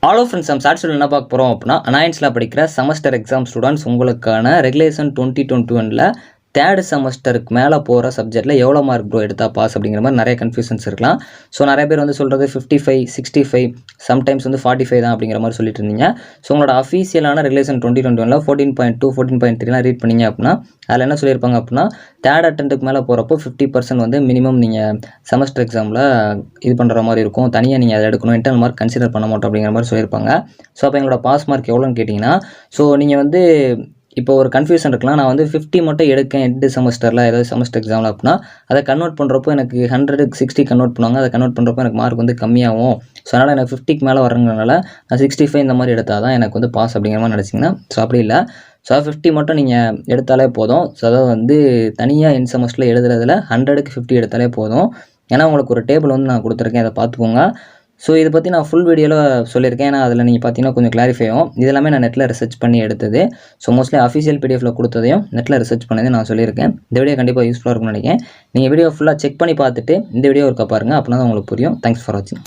Hello friends, நம்ம short என்ன பார்க்க போகிறோம் அப்படின்னா, அனாயன்ஸில் படிக்கிற செமஸ்டர் எக்ஸாம் ஸ்டூடெண்ட்ஸ் உங்களுக்கான ரெகுலேஷன் 2021 தேர்ட் செமஸ்டருக்கு மேலே போகிற சப்ஜெக்ட்டில் எவ்வளோ மார்க் ப்ரோ எடுத்தால் பாஸ் அப்படிங்கிற மாதிரி நிறைய கன்ஃபியூஷன்ஸ் இருக்கலாம். ஸோ நிறைய பேர் வந்து சொல்கிறது 55, 65, சம்டைம்ஸ் வந்து 45 தான் அப்படிங்கிற மாதிரி சொல்லிட்டு இருந்தீங்க. ஸோ உங்களோட அஃபீஷியலான ரெகுலேஷன் 2021 14.2, 14.3 ரீட் பண்ணிங்க அப்படின்னா அதில் என்ன சொல்லியிருப்பாங்க அப்படின்னா, தேர்ட் அட்டெம்ப்ட்டுக்கு மேலே போகிறப்போ 50% வந்து மினிமம் நீங்கள் செமஸ்டர் எக்ஸாமில் இது பண்ணுற மாதிரி இருக்கும். தனியாக நீங்கள் அதை எடுக்கணும், இன்டர்னல் மார்க் கன்சிடர் பண்ண மாட்டோம் அப்படிங்கிற மாதிரி சொல்லியிருப்பாங்க. ஸோ அப்போ எங்களோட பாஸ் மார்க் எவ்வளோன்னு கேட்டிங்கன்னா, ஸோ நீங்கள் வந்து இப்போ ஒரு கன்ஃபியூஷன் இருக்கலாம். நான் வந்து 50 மட்டும் எடுக்கேன் எண்டு செமஸ்டரில் ஏதாவது செமஸ்டர் எக்ஸாமில் அப்படின்னா அதை கன்வெர்ட் பண்ணுறப்போ எனக்கு 100க்கு 60 கன்வெர்ட் பண்ணுவாங்க. அதை கன்வெர்ட் பண்ணுறப்போ எனக்கு மார்க் வந்து கம்மியாகும். ஸோ அதனால் எனக்கு 50க்கு மேலே வரதுனால நான் 65 இந்த மாதிரி எடுத்தால் தான் எனக்கு வந்து பாஸ் அப்படிங்கிற மாதிரி நினச்சிங்கன்னா, ஸோ அப்படி இல்லை. ஸோ 50 மட்டும் நீங்கள் எடுத்தாலே போதும். ஸோ அதாவது வந்து தனியாக என் செமஸ்டரில் எழுதுறதுல 100க்கு 50 எடுத்தாலே போதும். ஏன்னா உங்களுக்கு ஒரு டேபிள் வந்து நான் கொடுத்துருக்கேன், அதை பார்த்துக்கோங்க. ஸோ இதை பற்றி நான் ஃபுல் வீடியோவில் சொல்லியிருக்கேன். ஏன்னா அதில் நீங்கள் பார்த்தீங்கன்னா கொஞ்சம் கிளாரிஃபை ஆகும். இது எல்லாமே நான் நெட்டில் ரிசர்ச் பண்ணி எடுத்தது. ஸோ மோஸ்ட்லி அஃபிஷியல் பிடிஎஃப்ல கொடுத்ததையும் நெட்டில் ரிசர்ச் பண்ணதையும் நான் சொல்லியிருக்கேன். இந்த வீடியோ கண்டிப்பாக யூஸ்ஃபுல்லாக இருக்கும்னு நினைக்கிறேன். நீங்கள் வீடியோ ஃபுல்லாக செக் பண்ணி பார்த்துட்டு இந்த வீடியோ இருக்க பாருங்கள். அப்படின்னா தான் உங்களுக்கு புரியும். தேங்க்ஸ் ஃபார் வாட்சிங்.